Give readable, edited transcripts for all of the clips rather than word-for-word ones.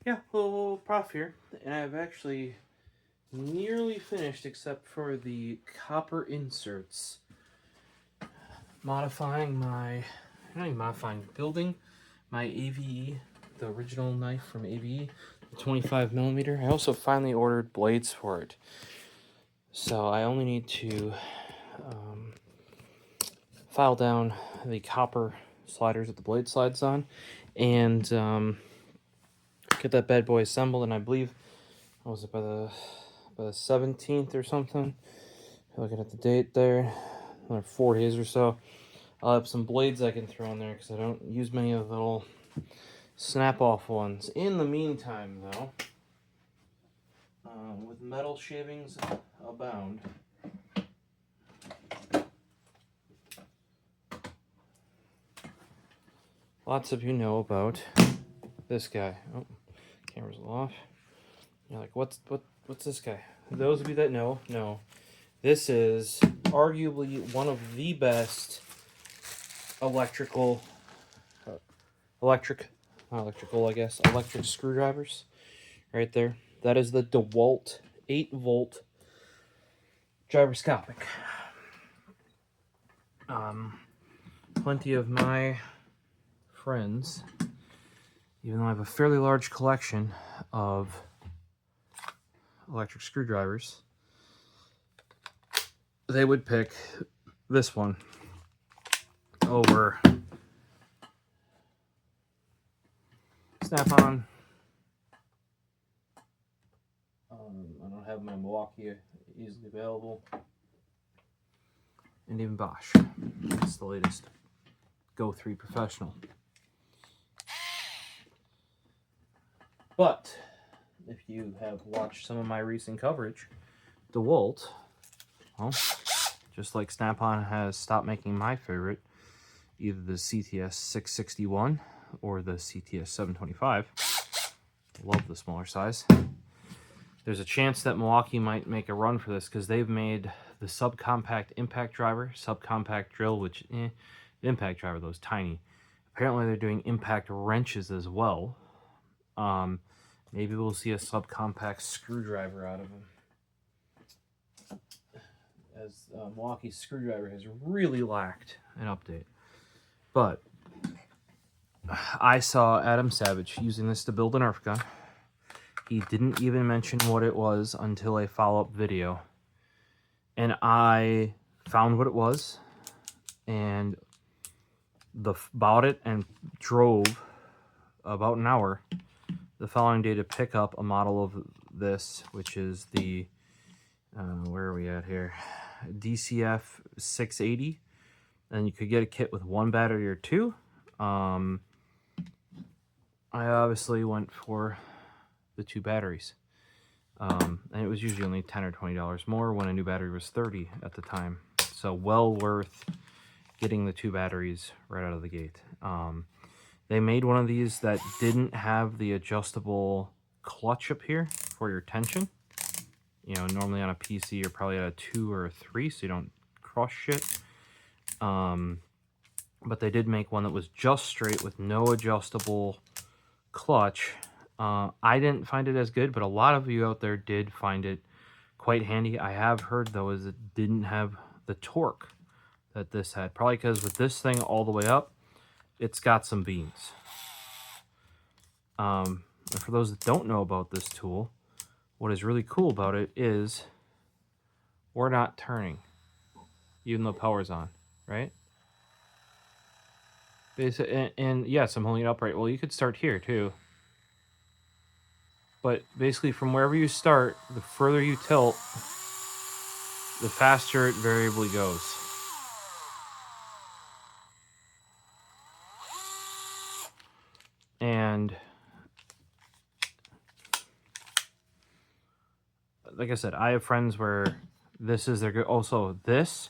Yeah, little prof here, and I've actually nearly finished except for the copper inserts. Modifying my, not even modifying, building my AVE, the original knife from AVE, the 25mm. I also finally ordered blades for it. So I only need to file down the copper sliders that the blade slides on, and get that bad boy assembled. And I believe, what was it, by the 17th or something? Looking at the date there, another 4 days or so, I'll have some blades I can throw in there because I don't use many of the little snap-off ones. In the meantime, though, with metal shavings abound, lots of you know about this guy. Oh, camera's off. You're like, what's this guy? Those of you that know, this is arguably one of the best electric screwdrivers right there. That is the Dewalt 8-volt Gyroscopic. Plenty of my friends, even though I have a fairly large collection of electric screwdrivers, they would pick this one over Snap-on. I don't have my Milwaukee easily available, and even Bosch. It's the latest Go 3 Professional. But if you have watched some of my recent coverage, DeWalt, well, just like Snap-on has stopped making my favorite, either the CTS661 or the CTS725. Love the smaller size. There's a chance that Milwaukee might make a run for this because they've made the subcompact impact driver, subcompact drill, which the impact driver, those tiny. Apparently they're doing impact wrenches as well. Maybe we'll see a subcompact screwdriver out of them, as Milwaukee's screwdriver has really lacked an update. But I saw Adam Savage using this to build an Nerf gun. He didn't even mention what it was until a follow-up video. And I found what it was and bought it and drove about an hour the following day to pick up a model of this, which is the, where are we at here? DCF680. And you could get a kit with 1 battery or 2. I obviously went for the 2 batteries. And it was usually only $10 or $20 more when a new battery was $30 at the time. So well worth getting the 2 batteries right out of the gate. They made one of these that didn't have the adjustable clutch up here for your tension. You know, normally on a PC you're probably at a 2 or a 3, so you don't crush shit. But they did make one that was just straight with no adjustable clutch. I didn't find it as good, but a lot of you out there did find it quite handy. I have heard, though, is it didn't have the torque that this had. Probably because with this thing all the way up, it's got some beans. And for those that don't know about this tool, what is really cool about it is we're not turning, even though power's on, right? And yes, I'm holding it upright. Well, you could start here, too. But basically, from wherever you start, the further you tilt, the faster it variably goes. And like I said, I have friends where this is their go. Also, this,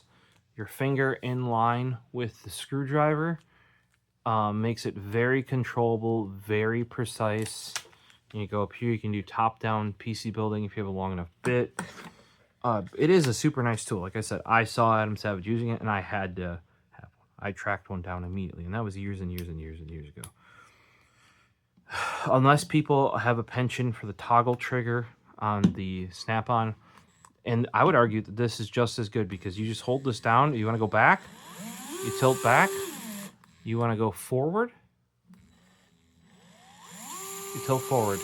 your finger in line with the screwdriver, makes it very controllable, very precise. You go up here, you can do top-down PC building if you have a long enough bit. It is a super nice tool. Like I said, I saw Adam Savage using it, and I had to have one. I tracked one down immediately, and that was years and years and years and years ago. unless people have a penchant for the toggle trigger on the snap-on, and I would argue that this is just as good, because you just hold this down. You want to go back, you tilt back. You want to go forward, you tilt forward.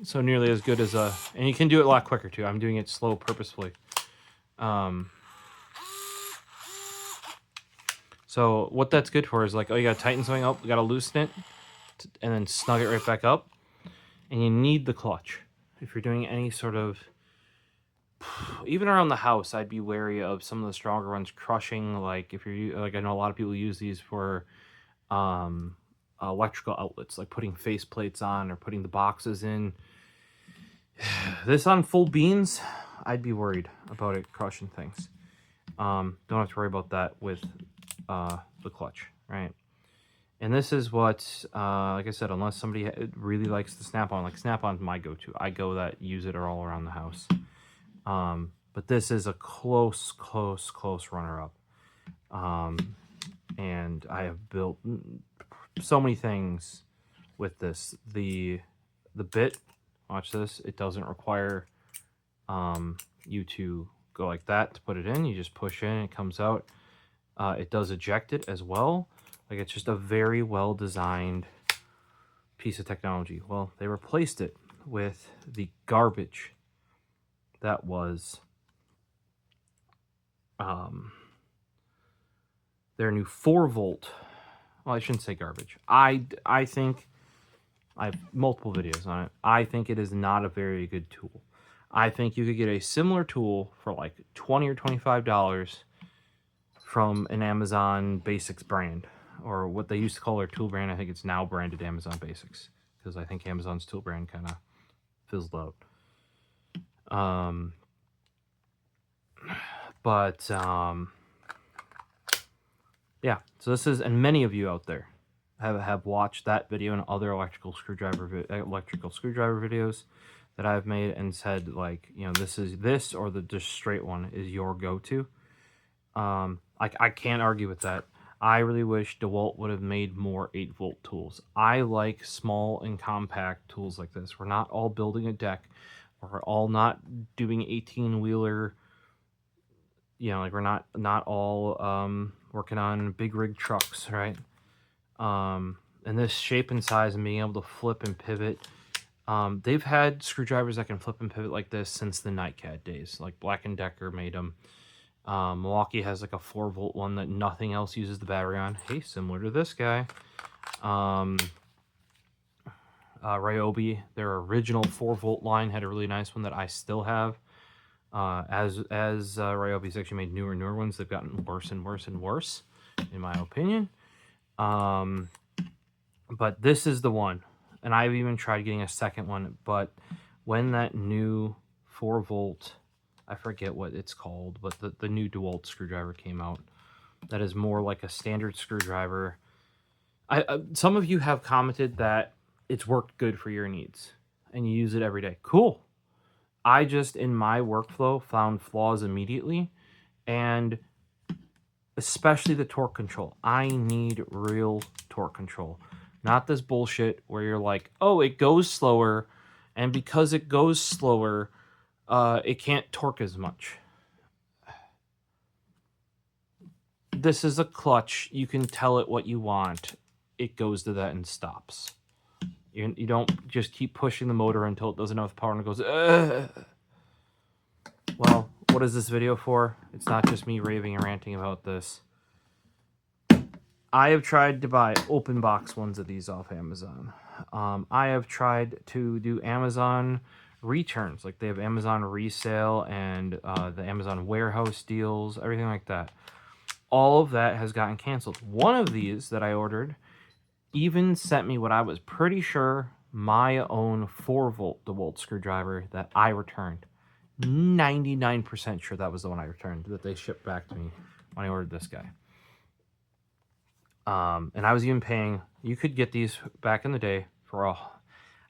So nearly as good as a, and you can do it a lot quicker too. I'm doing it slow purposefully. So what that's good for is like, oh, you got to tighten something up, you got to loosen it, and then snug it right back up. And you need the clutch. If you're doing any sort of, even around the house, I'd be wary of some of the stronger ones crushing. Like if you're, like I know a lot of people use these for electrical outlets, like putting face plates on or putting the boxes in. This on full beans, I'd be worried about it crushing things. Don't have to worry about that with the clutch, right? And this is what, like I said, unless somebody really likes the Snap-on, like Snap-on's my go-to. I go that, use it all around the house. But this is a close runner-up. And I have built so many things with this. The bit, watch this, it doesn't require you to go like that to put it in. You just push in, it comes out. It does eject it as well. Like, it's just a very well designed piece of technology. Well, they replaced it with the garbage that was their new 4-volt. Well, I shouldn't say garbage. I think, I have multiple videos on it. I think it is not a very good tool. I think you could get a similar tool for like $20 or $25 from an Amazon Basics brand, or what they used to call their tool brand. I think it's now branded Amazon Basics, because I think Amazon's tool brand kind of fizzled out. Yeah, so this is, and many of you out there have watched that video and other electrical screwdriver videos that I've made and said, like, you know, this or the just straight one is your go-to. I can't argue with that. I really wish Dewalt would have made more 8-volt tools. I like small and compact tools like this. We're not all building a deck. We're all not doing 18-wheeler. You know, like, we're not all working on big rig trucks, right? And this shape and size and being able to flip and pivot. They've had screwdrivers that can flip and pivot like this since the NightCat days. Like, Black & Decker made them. Milwaukee has like a 4-volt one that nothing else uses the battery on. Hey, similar to this guy. Ryobi, their original 4-volt line, had a really nice one that I still have. As Ryobi's actually made newer ones, they've gotten worse and worse and worse, in my opinion. But this is the one, and I've even tried getting a second one. But when that new 4-volt, I forget what it's called, but the new Dewalt screwdriver came out, that is more like a standard screwdriver. Some of you have commented that it's worked good for your needs and you use it every day. Cool. I just, in my workflow, found flaws immediately, and especially the torque control. I need real torque control, not this bullshit where you're like, oh, it goes slower, and because it goes slower, it can't torque as much. This is a clutch. You can tell it what you want. It goes to that and stops. You don't just keep pushing the motor until it does enough power and it goes, ugh. Well, what is this video for? It's not just me raving and ranting about this. I have tried to buy open box ones of these off Amazon. I have tried to do Amazon returns. Like, they have Amazon resale and the Amazon warehouse deals, everything like that. All of that has gotten canceled. One of these that I ordered even sent me what I was pretty sure my own 4-volt DeWalt screwdriver that I returned. 99% sure that was the one I returned, that they shipped back to me when I ordered this guy. And I was even paying, you could get these back in the day for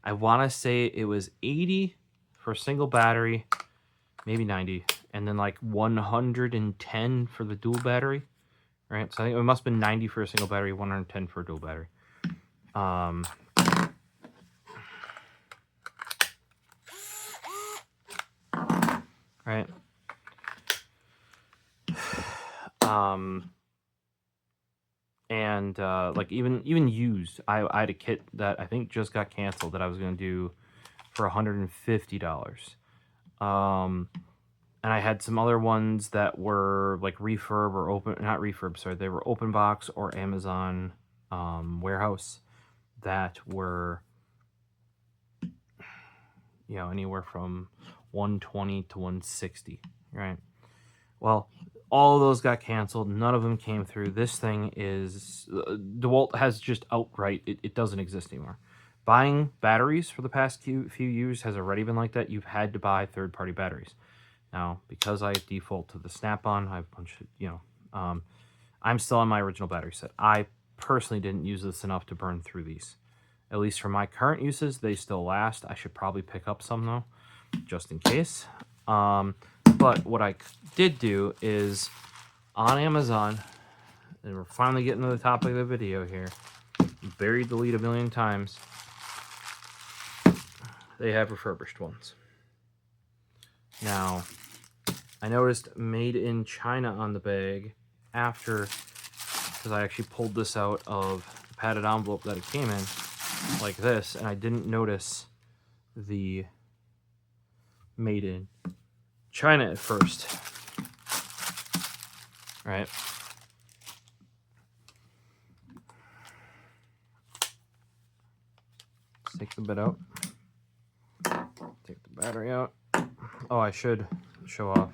I want to say it was $80 for a single battery, maybe $90, and then like $110 for the dual battery, right? So I think it must have been 90 for a single battery, 110 for a dual battery. Right. And like even used, I had a kit that I think just got canceled that I was going to do for $150. And I had some other ones that were like refurb or open, not refurb, sorry, they were open box or Amazon warehouse that were, you know, anywhere from 120 to 160, right? Well, all of those got canceled. None of them came through. This thing is, DeWalt has just outright, it doesn't exist anymore. Buying batteries for the past few years has already been like that. You've had to buy third-party batteries. Now, because I default to the Snap-on, I have a bunch of, you know, I'm still on my original battery set. I personally didn't use this enough to burn through these. At least for my current uses, they still last. I should probably pick up some, though, just in case. But what I did do is, on Amazon, and we're finally getting to the topic of the video here, buried the lead a million times, they have refurbished ones. Now, I noticed made in China on the bag after, because I actually pulled this out of the padded envelope that it came in, like this, and I didn't notice the made in China at first. Right? Let's take the bit out. Take the battery out. Oh, I should show off.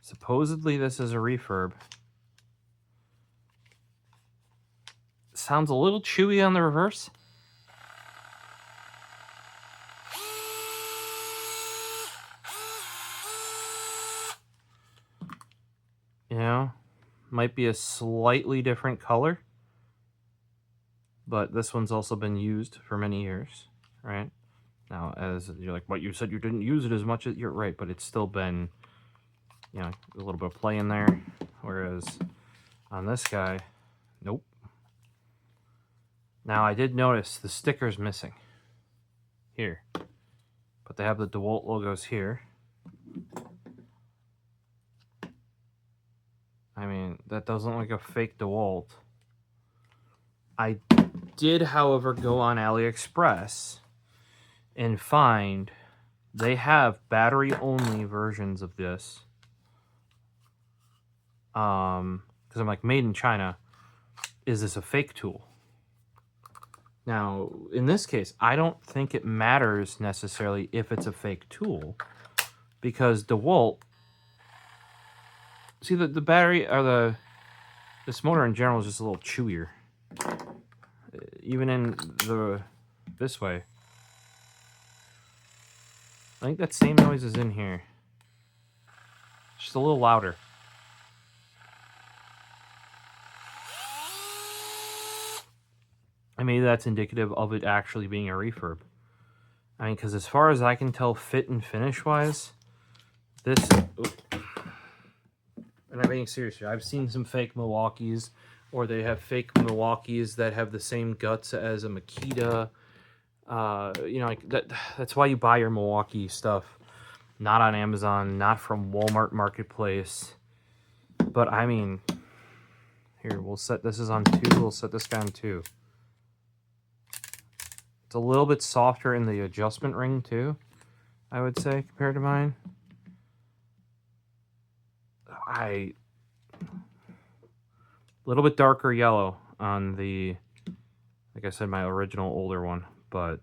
Supposedly this is a refurb. Sounds a little chewy on the reverse. You know, might be a slightly different color, but this one's also been used for many years, right? Now, as you're like, what, you said you didn't use it as much as, you're right, but it's still been, you know, a little bit of play in there, whereas on this guy, nope. Now, I did notice the sticker's missing here, but they have the DeWalt logos here. I mean, that doesn't look like a fake DeWalt. I did, however, go on AliExpress and find they have battery-only versions of this. Because I'm like, made in China, is this a fake tool? Now, in this case, I don't think it matters necessarily if it's a fake tool, because DeWalt, see, the battery, or this motor in general is just a little chewier. Even in this way. I think that same noise is in here. Just a little louder. And maybe that's indicative of it actually being a refurb. I mean, because as far as I can tell, fit and finish-wise, this... And I'm being serious here. I've seen some fake Milwaukees, or they have fake Milwaukees that have the same guts as a Makita. You know, like that's why you buy your Milwaukee stuff. Not on Amazon, not from Walmart Marketplace. But, I mean... Here, we'll set... This is on 2. We'll set this guy on 2. It's a little bit softer in the adjustment ring, too, I would say, compared to mine. A little bit darker yellow on the, like I said, my original older one, but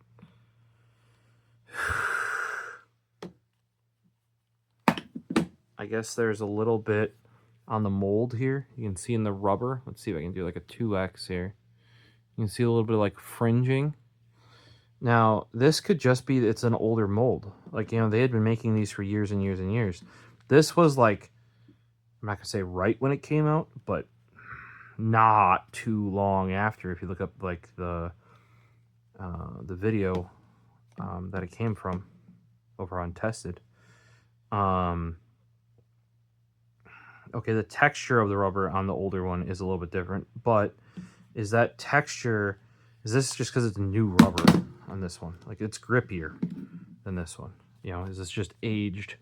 I guess there's a little bit on the mold here. You can see in the rubber. Let's see if I can do like a 2x here. You can see a little bit of like fringing. Now, this could just be, it's an older mold. Like, you know, they had been making these for years and years and years. This was like, I'm not going to say right when it came out, but not too long after. If you look up like the video that it came from over on Tested. Okay, the texture of the rubber on the older one is a little bit different, but is that texture, is this just because it's new rubber on this one? Like, it's grippier than this one. You know, is this just aged?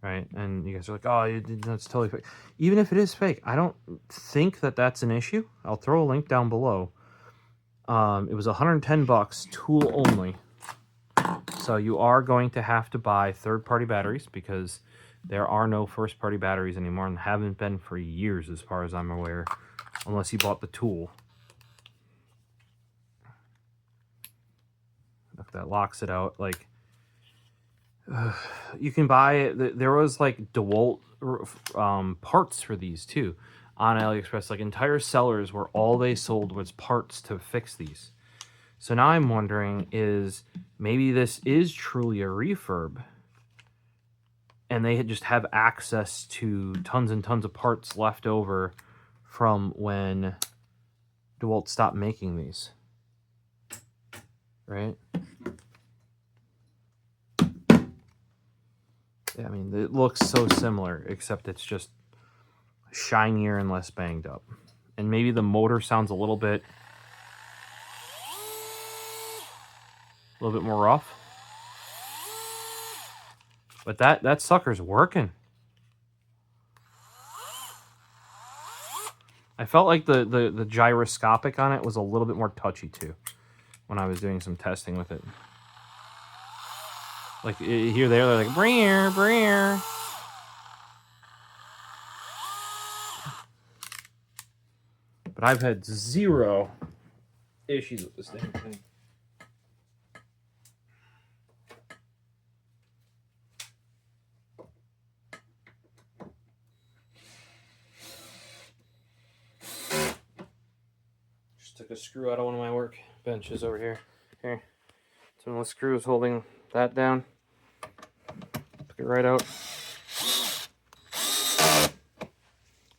Right? And you guys are like, oh, that's totally fake. Even if it is fake, I don't think that that's an issue. I'll throw a link down below. It was 110 bucks, tool only. So you are going to have to buy third-party batteries because there are no first-party batteries anymore and haven't been for years as far as I'm aware, unless you bought the tool. Look, that locks it out. Like, you can buy it. There was like Dewalt parts for these too on AliExpress, like entire sellers where all they sold was parts to fix these. So now I'm wondering, is maybe this is truly a refurb and they just have access to tons and tons of parts left over from when DeWalt stopped making these, right? Yeah, I mean, it looks so similar, except it's just shinier and less banged up. And maybe the motor sounds a little bit more rough. But that sucker's working. I felt like the gyroscopic on it was a little bit more touchy too when I was doing some testing with it. Like here, they're like, breer, breer. But I've had zero issues with this damn thing. Just took a screw out of one of my work benches over here. Here. So one of the screws holding that down. Took it right out.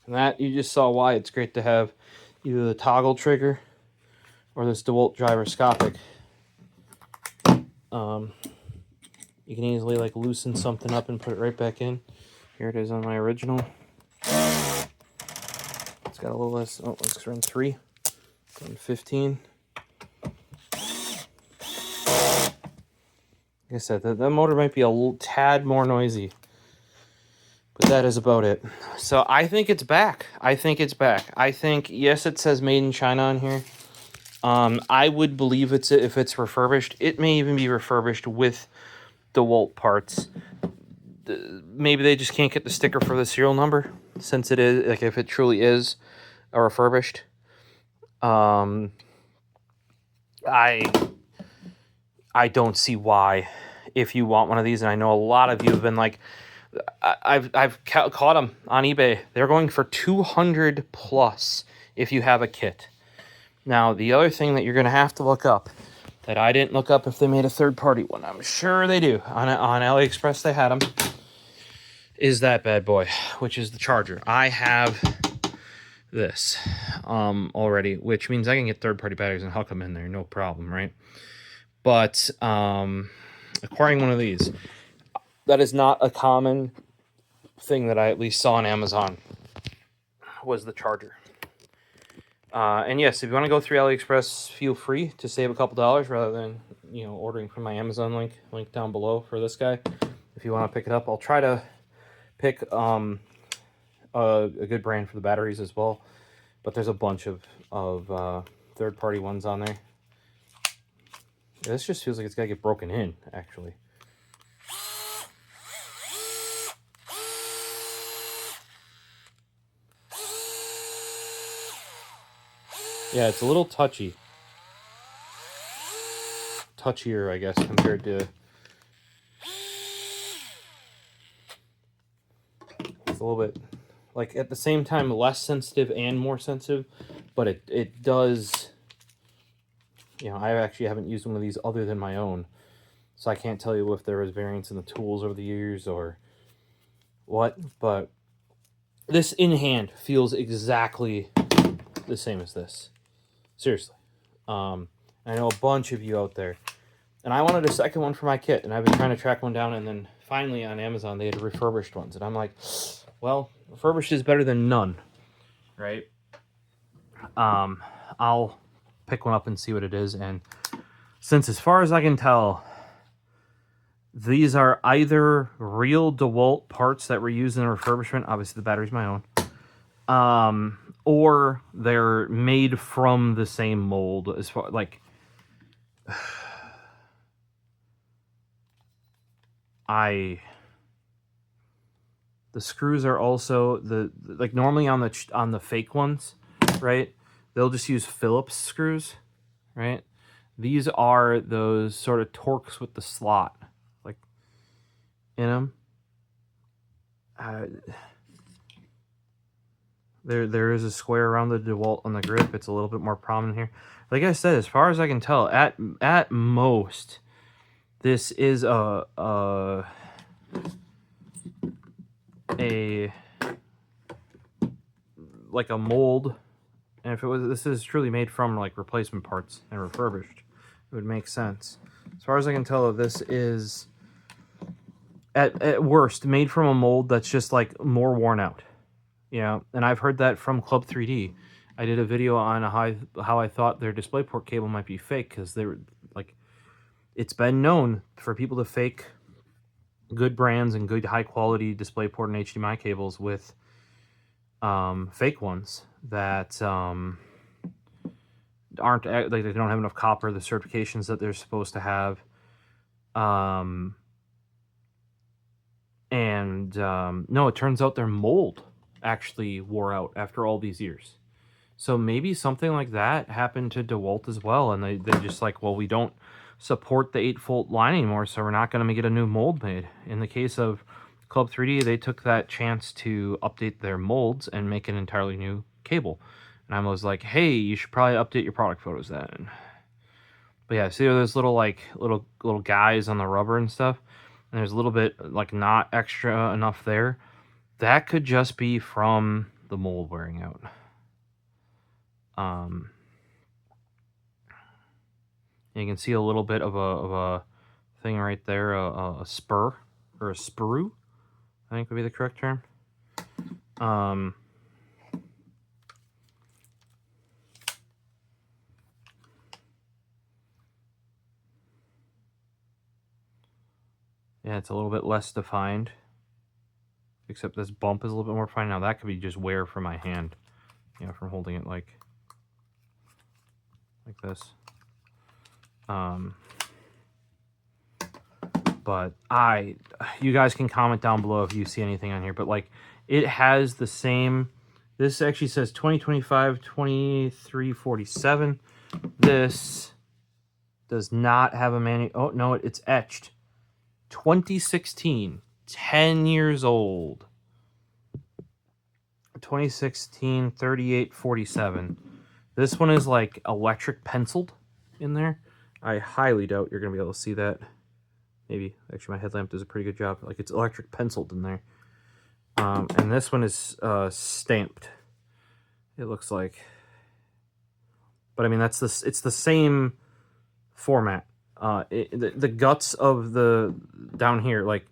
And that, you just saw why it's great to have either the toggle trigger or this DeWalt gyroscopic. You can easily like loosen something up and put it right back in. Here it is on my original. It's got a little less. Oh, let's run 3. Run 15. Like I said, that motor might be a little tad more noisy, but that is about it. So I think it's back. I think, yes, it says made in China on here. I would believe if it's refurbished. It may even be refurbished with DeWalt parts. Maybe they just can't get the sticker for the serial number, since it is, like, if it truly is a refurbished. I don't see why, if you want one of these, and I know a lot of you have been like, I've caught them on eBay. They're going for $200 plus if you have a kit. Now, the other thing that you're going to have to look up, that I didn't look up if they made a third-party one, I'm sure they do. On AliExpress, they had them, is that bad boy, which is the charger. I have this already, which means I can get third-party batteries and hook them in there, no problem, right? But acquiring one of these, that is not a common thing that I at least saw on Amazon, was the charger. And yes, if you want to go through AliExpress, feel free to save a couple dollars rather than, you know, ordering from my Amazon link down below for this guy. If you want to pick it up, I'll try to pick a good brand for the batteries as well. But there's a bunch of third-party ones on there. Yeah, this just feels like it's got to get broken in, actually. Yeah, it's a little touchier, I guess, compared to... It's a little bit, like, at the same time, less sensitive and more sensitive, but it does... You know, I actually haven't used one of these other than my own, so I can't tell you if there was variance in the tools over the years or what, but this in hand feels exactly the same as this. Seriously. And I know a bunch of you out there. And I wanted a second one for my kit, and I've been trying to track one down, and then finally on Amazon they had refurbished ones. And I'm like, well, refurbished is better than none, right? I'll pick one up and see what it is. And since as far as I can tell, these are either real DeWalt parts that were used in a refurbishment, obviously the battery's my own, or they're made from the same mold. As far like, the screws are also like normally on the fake ones, right? They'll just use Phillips screws, right? These are those sort of Torx with the slot, like in them. There is a square around the DeWalt on the grip. It's a little bit more prominent here. Like I said, as far as I can tell, at most, this is a like a mold, and if this is truly made from like replacement parts and refurbished, it would make sense. As far as I can tell, this is at worst made from a mold that's just like more worn out. Yeah, and I've heard that from Club 3D. I did a video on how I thought their DisplayPort cable might be fake, because they were like, it's been known for people to fake good brands and good high quality DisplayPort and HDMI cables with fake ones that aren't, like, they don't have enough copper, the certifications that they're supposed to have, no, it turns out their mold actually wore out after all these years. So maybe something like that happened to DeWalt as well, and they just like, well, we don't support the 8-volt line anymore, so we're not going to get a new mold made. In the case of Club 3D, they took that chance to update their molds and make an entirely new cable. And I was like, hey, you should probably update your product photos then. But yeah, see those little guys on the rubber and stuff? And there's a little bit like not extra enough there. That could just be from the mold wearing out. You can see a little bit of a thing right there, a spur or a sprue, I think would be the correct term. Yeah, it's a little bit less defined, except this bump is a little bit more defined. Now that could be just wear from my hand, you know, from holding it like this. But you guys can comment down below if you see anything on here, but like it has the same, this actually says 2025 2347. This does not have a manual. Oh no, it's etched 2016, 10 years old. 2016 3847. This one is like electric penciled in there. I highly doubt you're gonna be able to see that. Maybe. Actually, my headlamp does a pretty good job. Like, it's electric penciled in there. And this one is stamped, it looks like. But I mean, it's the same format. The guts of the down here, like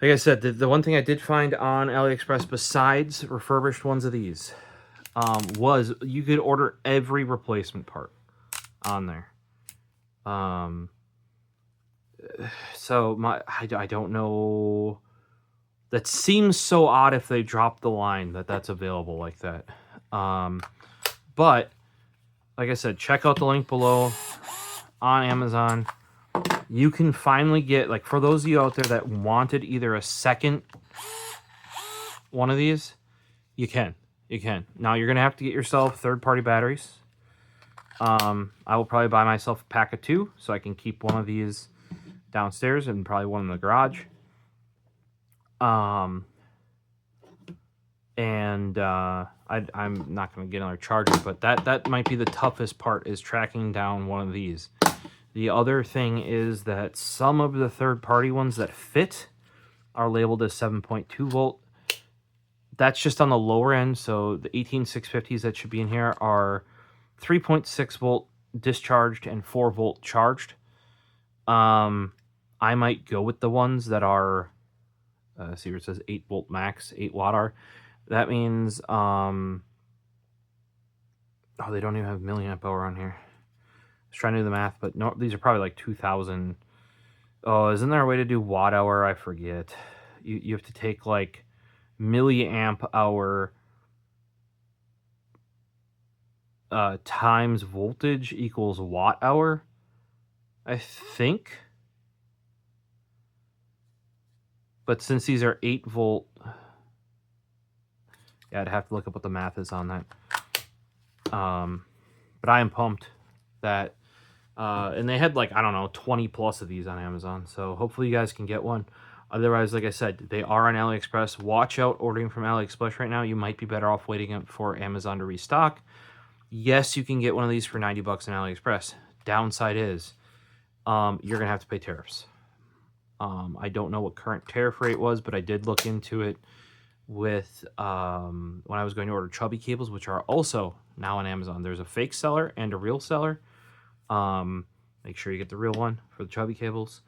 I said, the one thing I did find on AliExpress besides refurbished ones of these was you could order every replacement part on there. So I don't know. That seems so odd if they dropped the line that's available like that. But like I said, check out the link below on Amazon. You can finally get, like, for those of you out there that wanted either a second one of these, you can. Now you're gonna have to get yourself third-party batteries. I will probably buy myself a pack of 2 so I can keep one of these downstairs and probably one in the garage. I'm not going to get another charger, but that might be the toughest part, is tracking down one of these. The other thing is that some of the third-party ones that fit are labeled as 7.2 volt. That's just on the lower end, so the 18650s that should be in here are 3.6 volt discharged and 4-volt charged. I might go with the ones that are, see where it says 8-volt max, 8 watt hour. That means, oh, they don't even have milliamp hour on here. I was trying to do the math, but no, these are probably like 2,000. Oh, isn't there a way to do watt hour? I forget. You have to take like milliamp hour times voltage equals watt hour, I think. But since these are 8-volt, yeah, I'd have to look up what the math is on that. But I am pumped that, and they had like, I don't know, 20 plus of these on Amazon. So hopefully you guys can get one. Otherwise, like I said, they are on AliExpress. Watch out ordering from AliExpress right now. You might be better off waiting for Amazon to restock. Yes, you can get one of these for 90 bucks on AliExpress. Downside is, you're going to have to pay tariffs. I don't know what current tariff rate was, but I did look into it with when I was going to order chubby cables, which are also now on Amazon. There's a fake seller and a real seller. Make sure you get the real one for the chubby cables.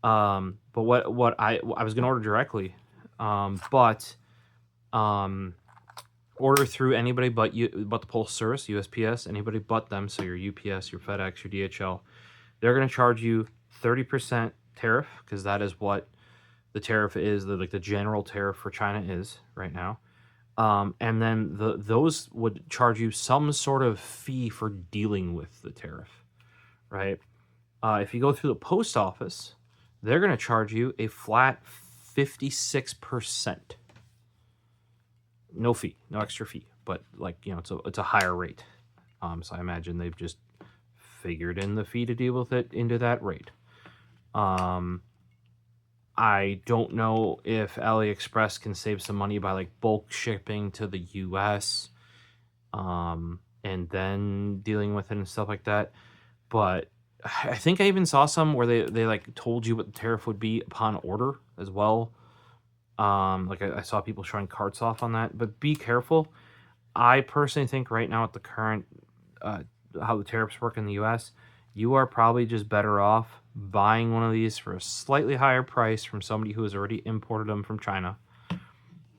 But what I was going to order directly, but order through anybody but the postal service, USPS, anybody but them. So your UPS, your FedEx, your DHL, they're going to charge you 30% tariff, because that is what the tariff is, the general tariff for China is right now. And then those would charge you some sort of fee for dealing with the tariff, right? If you go through the post office, they're going to charge you a flat 56%. No fee, no extra fee, but like, you know, it's a higher rate. So I imagine they've just figured in the fee to deal with it into that rate. I don't know if AliExpress can save some money by like bulk shipping to the US, and then dealing with it and stuff like that. But I think I even saw some where they like told you what the tariff would be upon order as well. Like I saw people showing carts off on that, but be careful. I personally think right now at the current, how the tariffs work in the US, you are probably just better off buying one of these for a slightly higher price from somebody who has already imported them from China,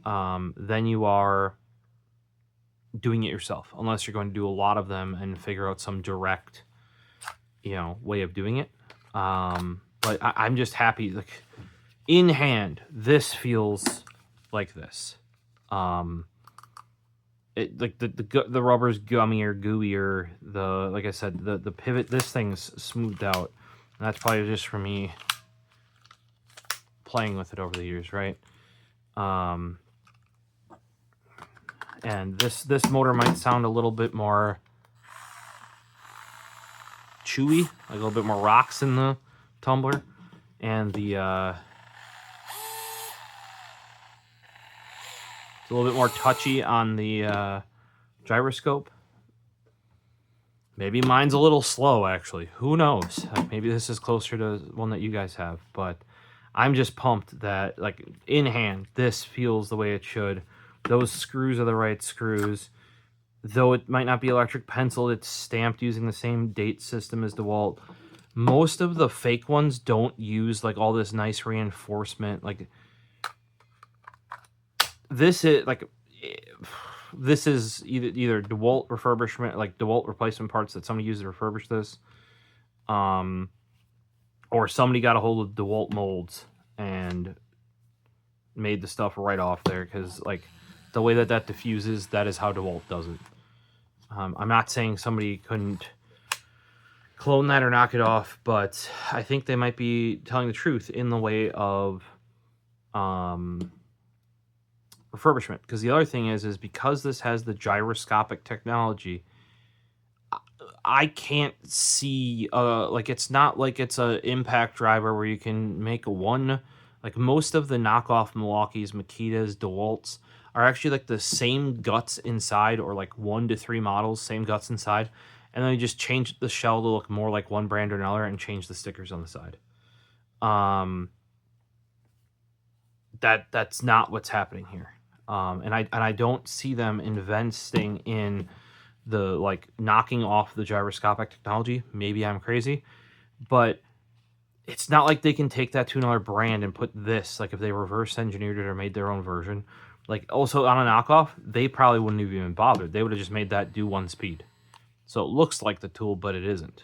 than you are doing it yourself, unless you're going to do a lot of them and figure out some direct, you know, way of doing it. But I'm just happy, like, in hand, this feels like this. It like the rubber's gummier, gooier. Like I said, the pivot, this thing's smoothed out. And that's probably just for me playing with it over the years, right? And this motor might sound a little bit more chewy, like a little bit more rocks in the tumbler, and the it's a little bit more touchy on the gyroscope. Maybe mine's a little slow, actually. Who knows? Maybe this is closer to one that you guys have, but I'm just pumped that, like, in hand, this feels the way it should. Those screws are the right screws. Though it might not be electric penciled, it's stamped using the same date system as Dewalt. Most of the fake ones don't use, like, all this nice reinforcement. Like, this is, like... This is either DeWalt refurbishment, like DeWalt replacement parts that somebody used to refurbish this, or somebody got a hold of DeWalt molds and made the stuff right off there, because like the way that diffuses, that is how DeWalt does it. I'm not saying somebody couldn't clone that or knock it off, but I think they might be telling the truth in the way of refurbishment. Because the other thing is because this has the gyroscopic technology, I can't see like, it's not like it's a impact driver where you can make one, like most of the knockoff Milwaukee's, Makita's, DeWalt's are actually like the same guts inside, or like 1 to 3 models, same guts inside, and then you just change the shell to look more like one brand or another and change the stickers on the side. That's not what's happening here. And I don't see them investing in like knocking off the gyroscopic technology. Maybe I'm crazy, but it's not like they can take that $2 brand and put this, like if they reverse engineered it or made their own version. Like also on a knockoff, they probably wouldn't have even bothered. They would have just made that do 1 speed. So it looks like the tool, but it isn't.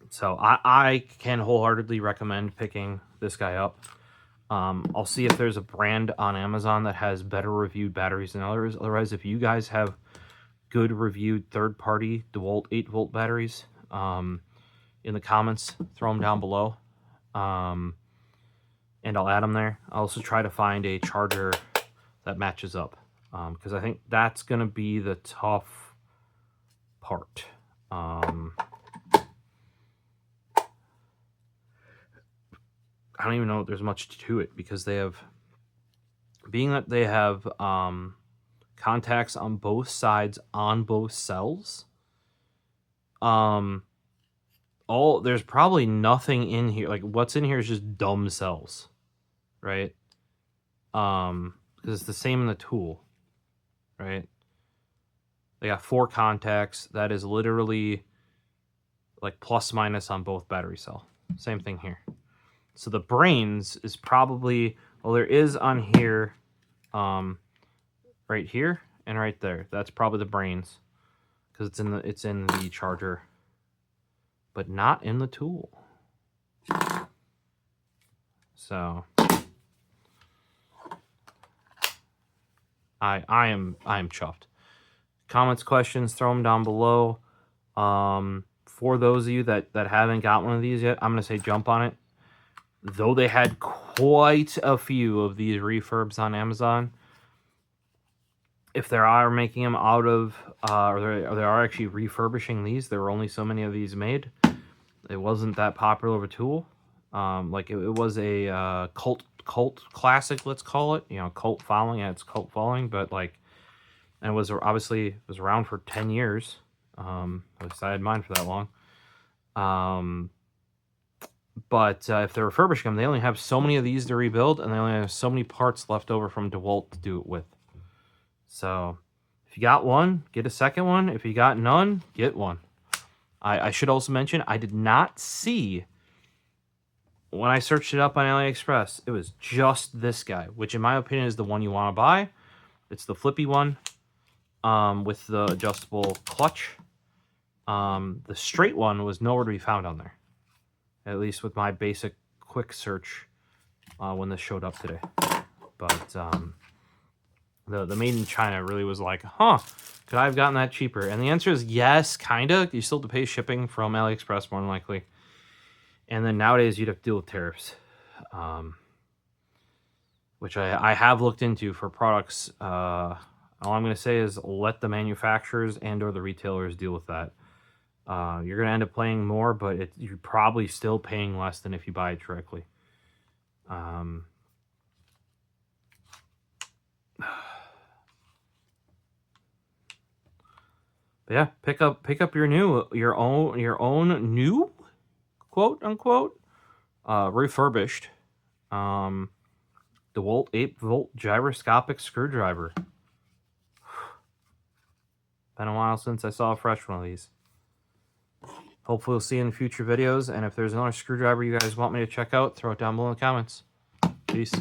So I can wholeheartedly recommend picking this guy up. I'll see if there's a brand on Amazon that has better reviewed batteries than others. Otherwise, if you guys have good reviewed third-party DeWalt 8-volt batteries, in the comments, throw them down below, and I'll add them there. I'll also try to find a charger that matches up, because I think that's going to be the tough part. I don't even know if there's much to it, because they have, being that they have contacts on both sides on both cells, there's probably nothing in here. Like what's in here is just dumb cells, right? Because it's the same in the tool, right? They got 4 contacts. That is literally like plus minus on both battery cell. Same thing here. So the brains is probably, well, there is on here, right here and right there. That's probably the brains, because it's in the charger, but not in the tool. So I am chuffed. Comments, questions, throw them down below. For those of you that haven't got one of these yet, I'm gonna say jump on it. Though they had quite a few of these refurbs on Amazon, if they are making them out of, or they are actually refurbishing these, there were only so many of these made. It wasn't that popular of a tool. Like it was a cult classic, let's call it. You know, cult following. Yeah, it's cult following, but like, and it was obviously was around for 10 years. At least I had mine for that long. But if they're refurbishing them, they only have so many of these to rebuild, and they only have so many parts left over from DeWalt to do it with. So if you got one, get a second one. If you got none, get one. I should also mention, I did not see, when I searched it up on AliExpress, it was just this guy, which in my opinion is the one you want to buy. It's the flippy one with the adjustable clutch. The straight one was nowhere to be found on there. At least with my basic quick search when this showed up today. But the made in China really was like, huh, could I have gotten that cheaper? And the answer is yes, kind of. You still have to pay shipping from AliExpress, more than likely. And then nowadays you'd have to deal with tariffs, which I have looked into for products. All I'm going to say is let the manufacturers and or the retailers deal with that. You're going to end up paying more, but you're probably still paying less than if you buy it directly. But yeah, pick up your own new, quote unquote, refurbished DeWalt 8-volt gyroscopic screwdriver. Been a while since I saw a fresh one of these. Hopefully we'll see you in future videos, and if there's another screwdriver you guys want me to check out, throw it down below in the comments. Peace.